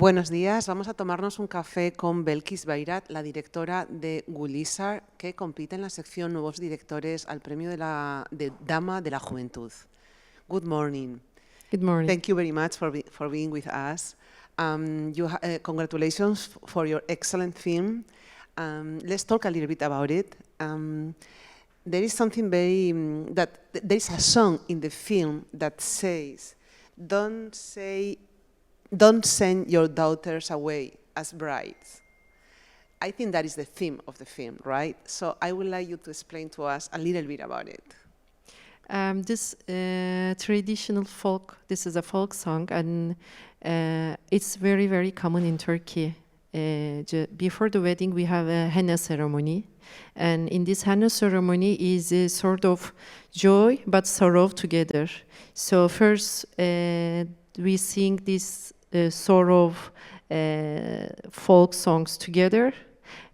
Buenos días, vamos a tomarnos un café con BELKIS, la directora de Gulizar, que compite en la sección Nuevos Directores al premio de Dama de la Juventud. Good morning. Good morning. Thank you very much for being with us. Congratulations for your excellent film. Let's talk a little bit about it. There is something there is a song in the film that says, don't send your daughters away as brides. I think that is the theme of the film, right? So I would like you to explain to us a little bit about it. This traditional folk, this is a folk song, and it's very, very common in Turkey. Before the wedding, we have a henna ceremony. And in this henna ceremony is a sort of joy but sorrow together. So first, we sing this sort of folk songs together.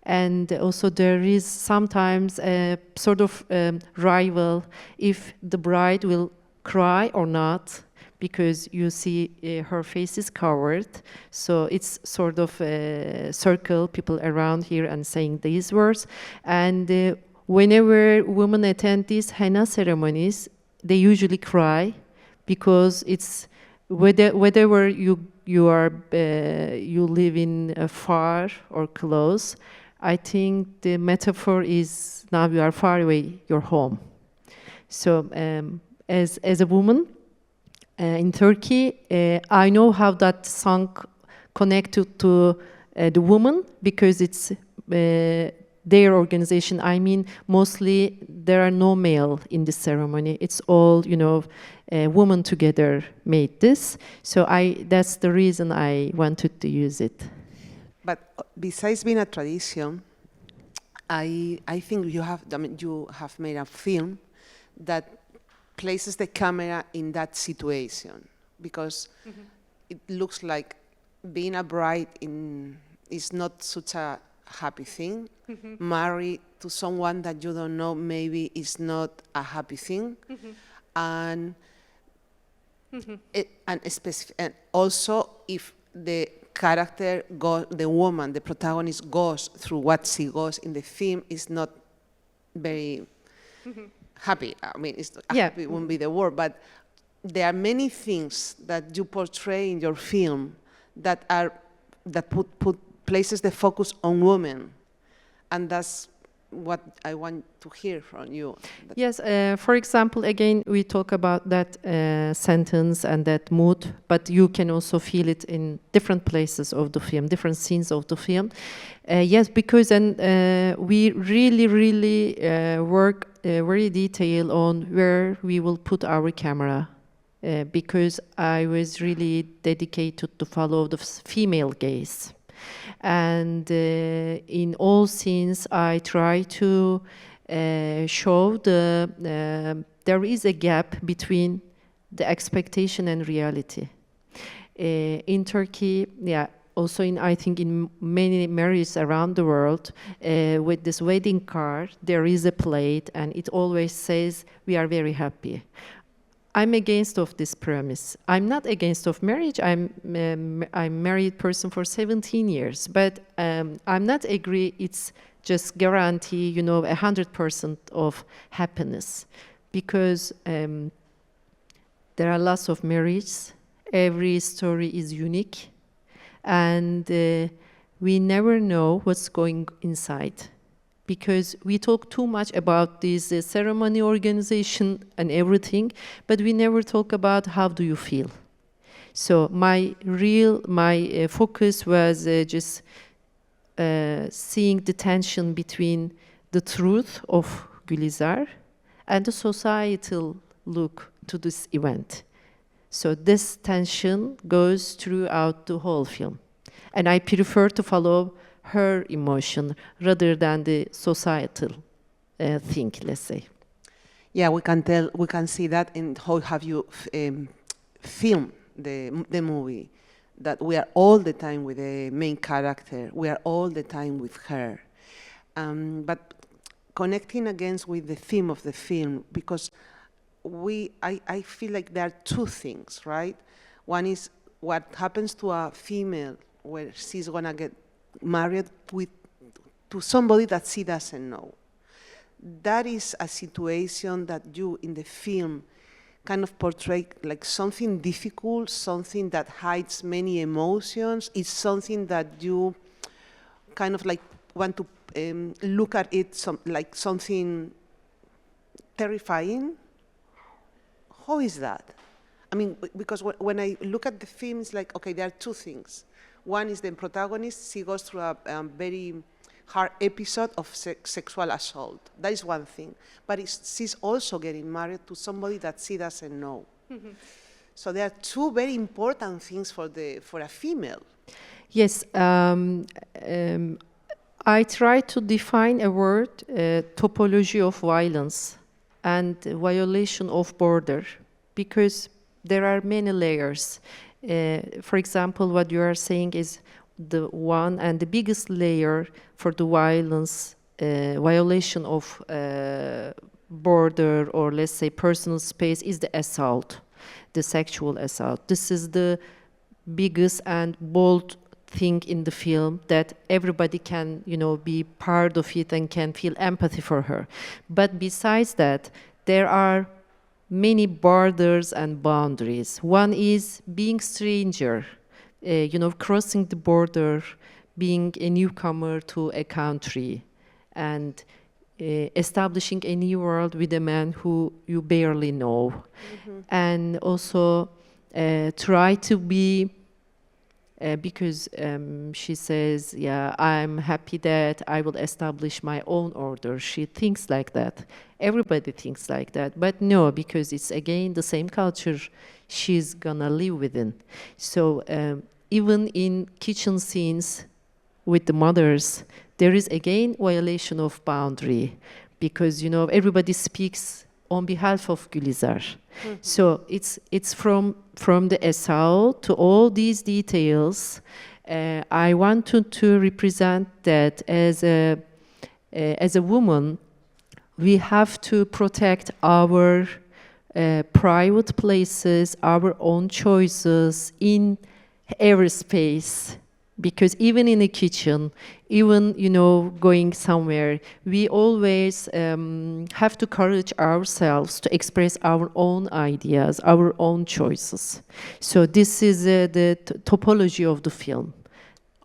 And also there is sometimes a sort of rival if the bride will cry or not, because you see her face is covered. So it's sort of a circle, people around here and saying these words. And whenever women attend these henna ceremonies, they usually cry, because it's whether you live in far or close. I think the metaphor is now you are far away, your home. So as a woman in Turkey, I know how that song connected to the woman, because it's their organization. I mean, mostly there are no male in this ceremony. It's all, women together made this. So that's the reason I wanted to use it. But besides being a tradition, I think you have made a film that places the camera in that situation, because it looks like being a bride is not such a happy thing. Married to someone that you don't know maybe is not a happy thing. And also if the character the woman, the protagonist, goes through what she goes in the film, is not very happy. I mean, happy wouldn't be the word, but there are many things that you portray in your film that put places the focus on women, and that's what I want to hear from you. Yes, for example, again, we talk about that sentence and that mood, but you can also feel it in different places of the film, different scenes of the film. Yes, because we really work very detailed on where we will put our camera, because I was really dedicated to follow the female gaze. And in all scenes, I try to show there is a gap between the expectation and reality. In Turkey, also I think in many marriages around the world, with this wedding card, there is a plate, and it always says, "We are very happy." I'm against of this premise. I'm not against of marriage. I'm married person for 17 years, but I'm not agree it's just guarantee, 100% of happiness, because there are lots of marriages. Every story is unique, and we never know what's going inside. Because we talk too much about this ceremony organization and everything, but we never talk about how do you feel. So my focus was just seeing the tension between the truth of Gulizar and the societal look to this event. So this tension goes throughout the whole film. And I prefer to follow her emotion rather than the societal thing, let's say. Yeah, we can see that in how have you filmed the movie, that we are all the time with the main character, we are all the time with her. But connecting again with the theme of the film, because I feel like there are two things, right? One is what happens to a female where she's gonna get married to somebody that she doesn't know. That is a situation that you, in the film, kind of portray like something difficult, something that hides many emotions. It's something that you kind of like want to look at it like something terrifying. How is that? I mean, because when I look at the film, it's like, okay, there are two things. One is the protagonist, she goes through a very hard episode of sexual assault. That is one thing. But she's also getting married to somebody that she doesn't know. So there are two very important things for a female. Yes, I try to define a word, topology of violence and violation of border, because there are many layers. For example, what you are saying is the one and the biggest layer for the violence, violation of border, or let's say personal space, is the assault, the sexual assault. This is the biggest and bold thing in the film, that everybody can, be part of it and can feel empathy for her. But besides that, there are many borders and boundaries. One is being stranger, crossing the border, being a newcomer to a country, and establishing a new world with a man who you barely know. And also try to be, because she says, yeah, I'm happy that I will establish my own order. She thinks like that. Everybody thinks like that. But no, because it's again the same culture she's gonna live within. So even in kitchen scenes with the mothers, there is again violation of boundary, because everybody speaks on behalf of Gülizar. So it's from the assault to all these details. I wanted to represent that as a woman, we have to protect our private places, our own choices in every space. Because even in a kitchen, even, going somewhere, we always have to encourage ourselves to express our own ideas, our own choices. So this is the topology of the film.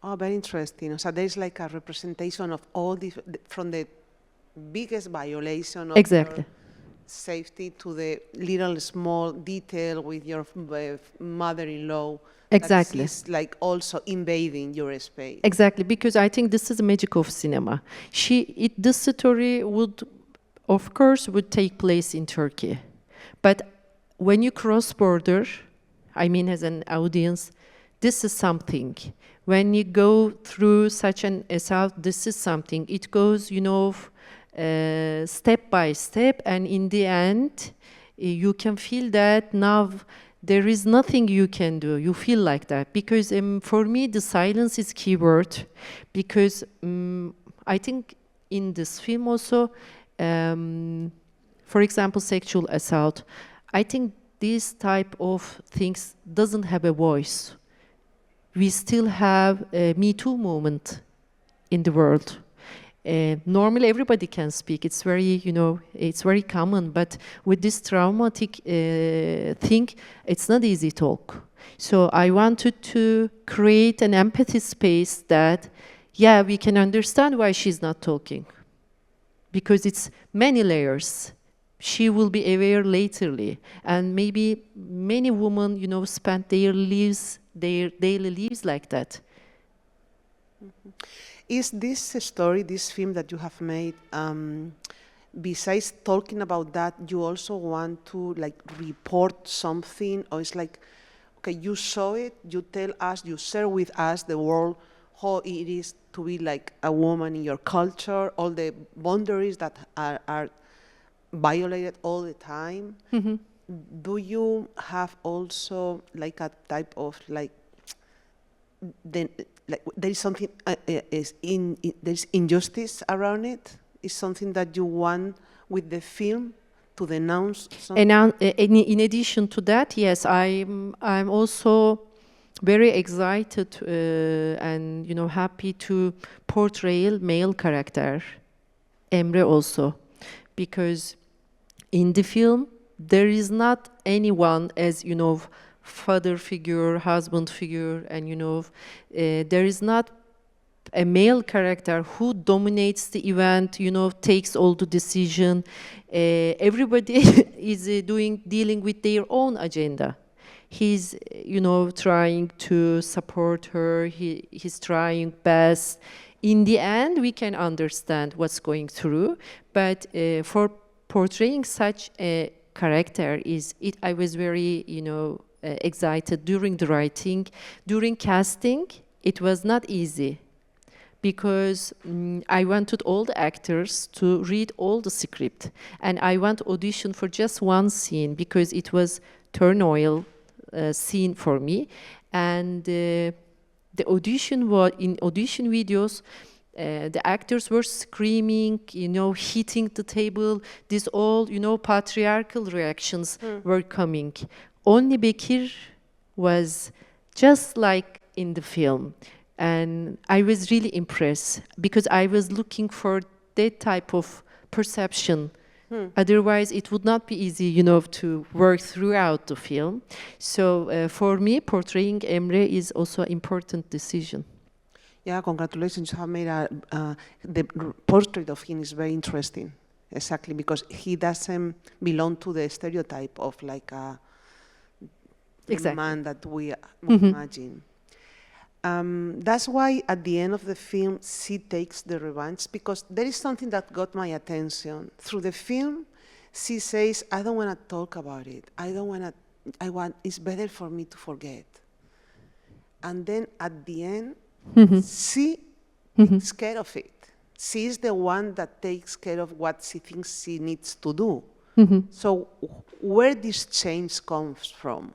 Oh, very interesting. So there's like a representation of all these, from the biggest violation of Exactly. your safety to the little small detail with your mother-in-law. Exactly. It's like also invading your space. Exactly, because I think this is the magic of cinema. This story would, of course, would take place in Turkey. But when you cross border, I mean, as an audience, this is something. When you go through such an assault, this is something. It goes, step by step, and in the end, you can feel that now there is nothing you can do. You feel like that. Because for me, the silence is keyword. Because I think in this film also, for example, sexual assault, I think this type of things doesn't have a voice. We still have a Me Too movement in the world. Normally everybody can speak. It's very, it's very common. But with this traumatic thing, it's not easy talk. So I wanted to create an empathy space that, yeah, we can understand why she's not talking. Because it's many layers. She will be aware laterly. And maybe many women, spend their daily lives like that. Is this story, this film that you have made, besides talking about that, you also want to report something, or it's like, okay, you saw it, you tell us, you share with us the world how it is to be like a woman in your culture, all the boundaries that are violated all the time. Mm-hmm. Do you have also like a type of there is something, there's injustice around it? Is something that you want with the film to denounce something? And in addition to that, yes, I'm also very excited and happy to portray male character, Emre also, because in the film there is not anyone as father figure, husband figure, and there is not a male character who dominates the event, takes all the decision. Everybody is dealing with their own agenda. He's, trying to support her. He's trying best. In the end, we can understand what's going through. But for portraying such a character, I was very, excited during the writing, during casting. It was not easy, because I wanted all the actors to read all the script, and I want audition for just one scene because it was turmoil scene for me, and the audition was in audition videos. The actors were screaming, hitting the table. These all, patriarchal reactions were coming. Only Bekir was just like in the film. And I was really impressed because I was looking for that type of perception. Otherwise, it would not be easy, to work throughout the film. So for me, portraying Emre is also an important decision. Yeah, congratulations. You have made the portrait of him is very interesting. Exactly, because he doesn't belong to the stereotype of like a man that we imagine. That's why at the end of the film, she takes the revenge, because there is something that got my attention. Through the film, she says, I don't want to talk about it. It's better for me to forget. And then at the end, she takes care of it. She is the one that takes care of what she thinks she needs to do. So where this change comes from?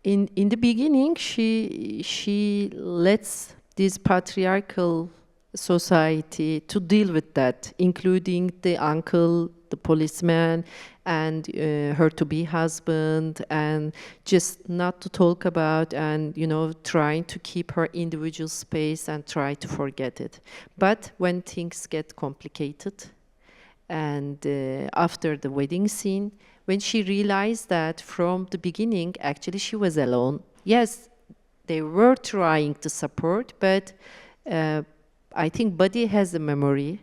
In the beginning, she lets this patriarchal society to deal with that, including the uncle, the policeman, and her to-be husband, and just not to talk about, and trying to keep her individual space and try to forget it. But when things get complicated, and after the wedding scene, when she realized that from the beginning, actually she was alone. Yes, they were trying to support, but I think body has a memory,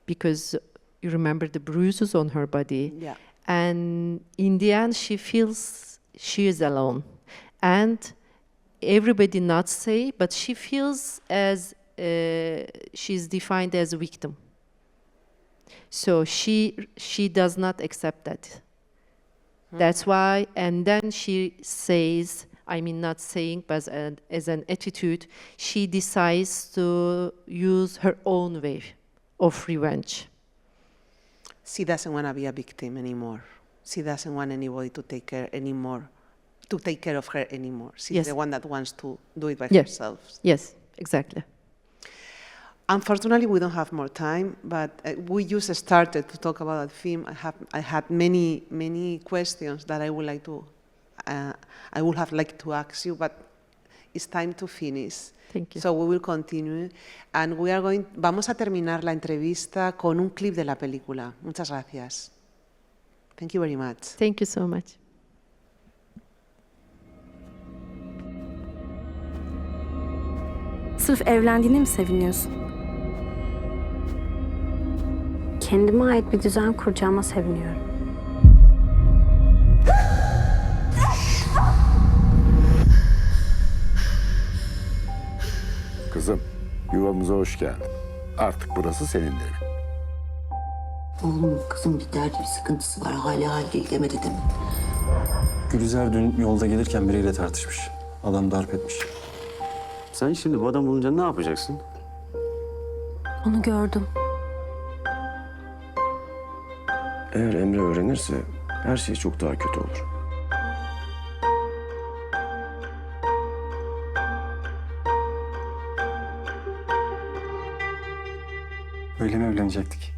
because you remember the bruises on her body. Yeah. And in the end, she feels she is alone. And everybody not say, but she feels as she's defined as a victim. So she does not accept that. That's why, and then she says, not saying, but as an attitude, she decides to use her own way of revenge. She doesn't want to be a victim anymore. She doesn't want anybody to take care of her anymore. She's the one that wants to do it by herself. Yes, exactly. Unfortunately, we don't have more time, but we just started to talk about that film. I had many questions that I would have liked to ask you, but it's time to finish. Thank you. So we will continue, and vamos a terminar la entrevista con un clip de la película. Muchas gracias. Thank you very much. Thank you so much. Sırf evlendiğine mi seviniyorsun? Kendime ait bir düzen kuracağıma seviniyorum. Kızım, yuvamıza hoş geldin. Artık burası senin evin. Oğlum, kızım bir derdi, bir sıkıntısı var. Hala hal değil demedi değil mi? Gülizar dün yolda gelirken biriyle tartışmış. Adam darp etmiş. Sen şimdi bu adam bulunca ne yapacaksın? Onu gördüm. Eğer Emre öğrenirse her şey çok daha kötü olur. Öyle mi evlenecektik?